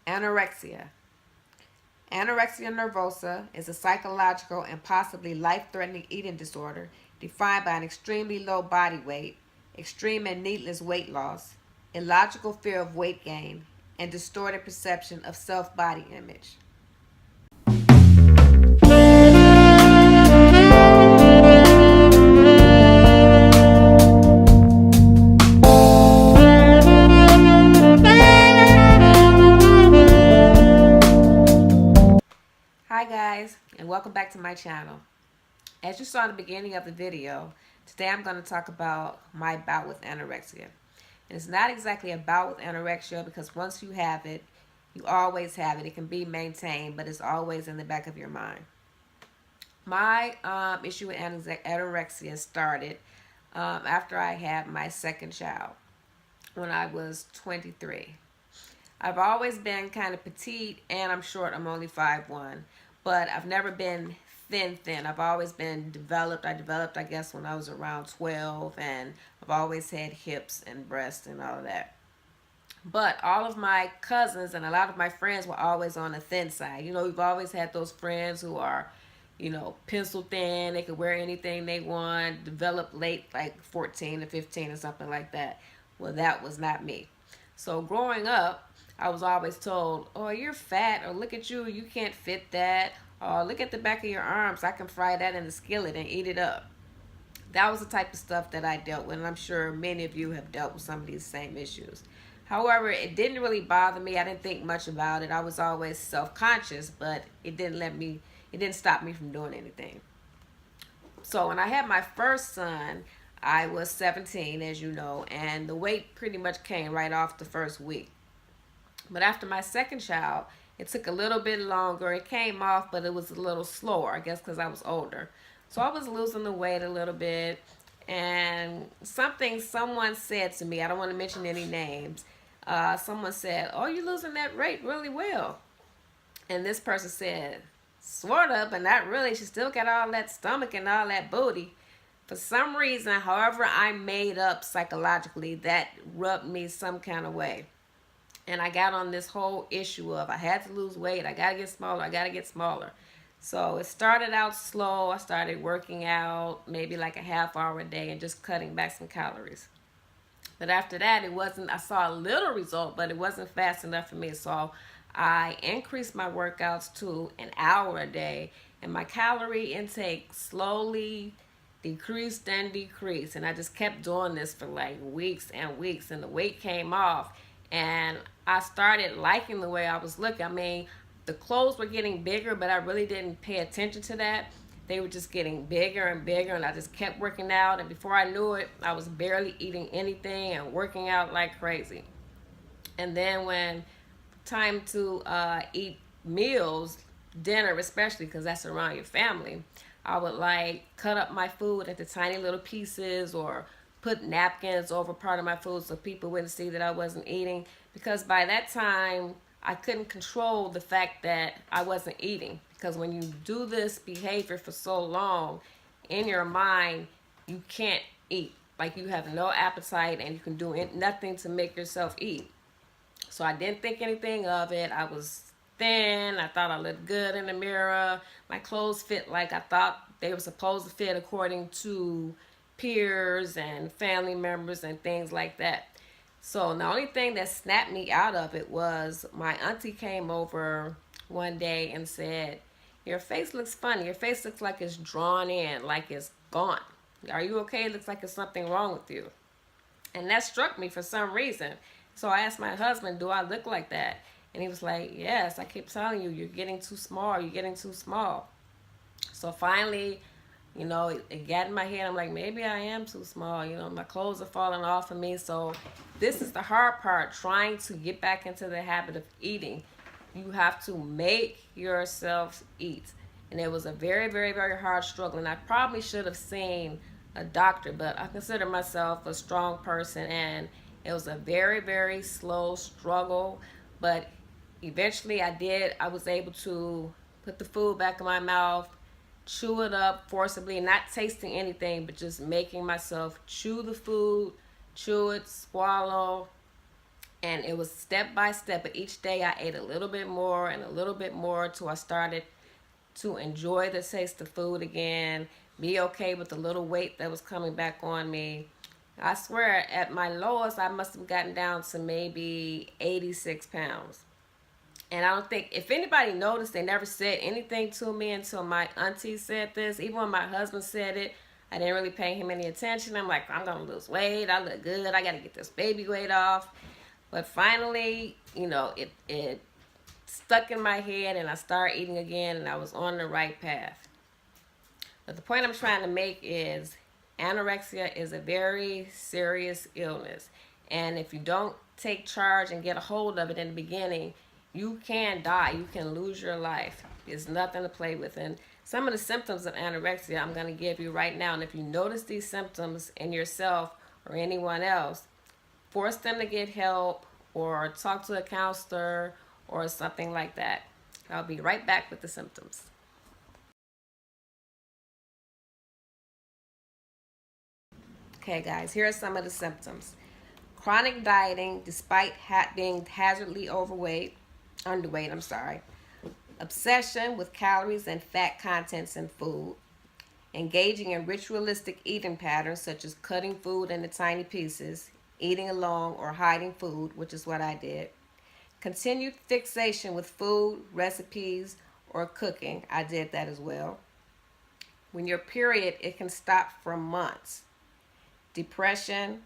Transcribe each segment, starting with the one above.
Anorexia. Anorexia nervosa is a psychological and possibly life-threatening eating disorder defined by an extremely low body weight, extreme and needless weight loss, illogical fear of weight gain, and distorted perception of self-body image. Hi guys, and welcome back to my channel. As you saw in the beginning of the video, today I'm going to talk about my bout with anorexia. And it's not exactly a bout with anorexia because once you have it, you always have it. It can be maintained, but it's always in the back of your mind. My issue with anorexia started after I had my second child when I was 23. I've always been kind of petite, and I'm short. I'm only 5'1", but I've never been thin. I've always been developed. I developed, I guess, when I was around 12, and I've always had hips and breasts and all of that. But all of my cousins and a lot of my friends were always on the thin side. You know, we've always had those friends who are, pencil thin. They could wear anything they want, develop late, like 14 to 15 or something like that. Well, that was not me. So growing up, I was always told, oh, you're fat, or look at you, you can't fit that, or look at the back of your arms, I can fry that in the skillet and eat it up. That was the type of stuff that I dealt with, and I'm sure many of you have dealt with some of these same issues. However, it didn't really bother me. I didn't think much about it. I was always self-conscious, but it didn't stop me from doing anything. So when I had my first son, I was 17, as you know, and the weight pretty much came right off the first week. But after my second child, it took a little bit longer. It came off, but it was a little slower, I guess because I was older. So I was losing the weight a little bit. And someone said to me, I don't want to mention any names, someone said, oh, you're losing that weight really well. And this person said, sort of, but not really. She still got all that stomach and all that booty. For some reason, however I made up psychologically, that rubbed me some kind of way. And I got on this whole issue of I had to lose weight. I got to get smaller. I got to get smaller. So it started out slow. I started working out maybe like a half hour a day and just cutting back some calories. But after that, I saw a little result, but it wasn't fast enough for me. So I increased my workouts to an hour a day, and my calorie intake slowly decreased and decreased. And I just kept doing this for like weeks and weeks, and the weight came off. And I started liking the way I was looking. I mean, the clothes were getting bigger, but I really didn't pay attention to that. They were just getting bigger and bigger, and I just kept working out. And before I knew it, I was barely eating anything and working out like crazy. And then when time to eat meals, dinner especially, because that's around your family, I would like cut up my food into tiny little pieces or put napkins over part of my food so people wouldn't see that I wasn't eating, because by that time I couldn't control the fact that I wasn't eating. Because when you do this behavior for so long, in your mind you can't eat. Like you have no appetite and you can do nothing to make yourself eat. So I didn't think anything of it. I was thin. I thought I looked good in the mirror. My clothes fit like I thought they were supposed to fit according to peers and family members and things like that. So the only thing that snapped me out of it was my auntie came over one day and said, your face looks funny. Your face looks like it's drawn in, like it's gone. Are you okay? It looks like there's something wrong with you. And that struck me for some reason. So I asked my husband, do I look like that? And he was like, yes, I keep telling you, you're getting too small. You're getting too small. So finally, it got in my head. I'm like, maybe I am too small. My clothes are falling off of me. So this is the hard part, trying to get back into the habit of eating. You have to make yourself eat. And it was a very, very, very hard struggle. And I probably should have seen a doctor, but I consider myself a strong person. And it was a very, very slow struggle. But eventually I was able to put the food back in my mouth, chew it up forcibly, not tasting anything, but just making myself chew the food, chew it, swallow, And it was step by step, but each day I ate a little bit more and a little bit more till I started to enjoy the taste of food again, be okay with the little weight that was coming back on me. I swear, at my lowest, I must have gotten down to maybe 86 pounds. And I don't think, if anybody noticed, they never said anything to me until my auntie said this. Even when my husband said it, I didn't really pay him any attention. I'm like, I'm going to lose weight. I look good. I got to get this baby weight off. But finally, you know, it stuck in my head and I started eating again and I was on the right path. But the point I'm trying to make is anorexia is a very serious illness. And if you don't take charge and get a hold of it in the beginning, you can die. You can lose your life. There's nothing to play with. And some of the symptoms of anorexia I'm going to give you right now. And if you notice these symptoms in yourself or anyone else, force them to get help or talk to a counselor or something like that. I'll be right back with the symptoms. Okay guys, here are some of the symptoms. Chronic dieting despite being hazardly underweight. Obsession with calories and fat contents in food. Engaging in ritualistic eating patterns such as cutting food into tiny pieces, eating alone, or hiding food, which is what I did. Continued fixation with food, recipes, or cooking. I did that as well. When your period, it can stop for months. Depression,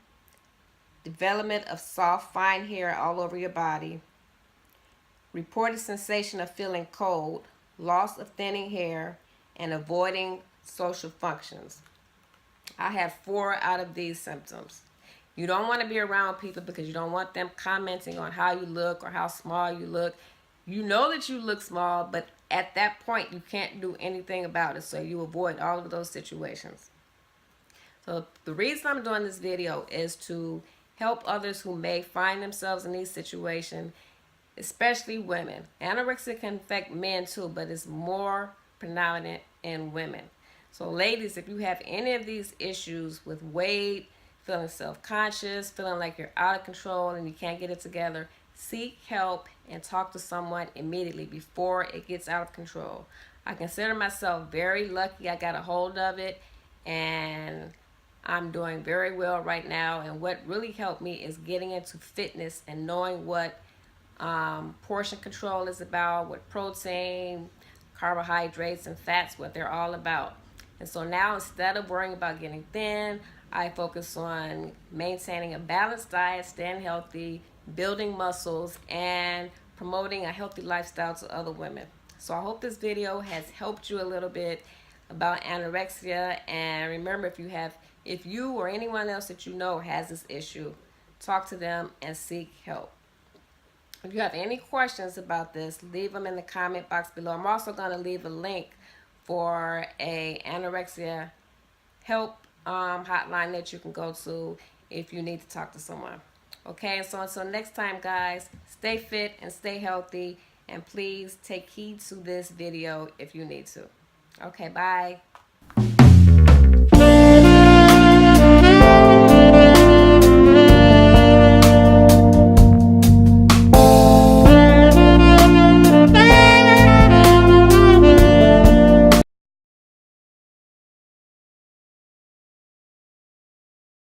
development of soft, fine hair all over your body. Reported sensation of feeling cold, loss of thinning hair, and avoiding social functions. I had 4 out of these symptoms. You don't want to be around people because you don't want them commenting on how you look or how small you look. You know that you look small, but at that point you can't do anything about it, so you avoid all of those situations. So the reason I'm doing this video is to help others who may find themselves in these situations, especially women. Anorexia can affect men too, but it's more predominant in women. So ladies, if you have any of these issues with weight, feeling self-conscious, feeling like you're out of control and you can't get it together, seek help and talk to someone immediately before it gets out of control. I consider myself very lucky I got a hold of it, and I'm doing very well right now. And what really helped me is getting into fitness and knowing what portion control is about, what protein, carbohydrates, and fats, what they're all about. And so now, instead of worrying about getting thin, I focus on maintaining a balanced diet, staying healthy, building muscles, and promoting a healthy lifestyle to other women. So I hope this video has helped you a little bit about anorexia. And remember, if you or anyone else that you know has this issue, talk to them and seek help. If you have any questions about this, leave them in the comment box below. I'm also going to leave a link for a anorexia help hotline that you can go to if you need to talk to someone. Okay, so until next time, guys, stay fit and stay healthy, and please take heed to this video if you need to. Okay, bye.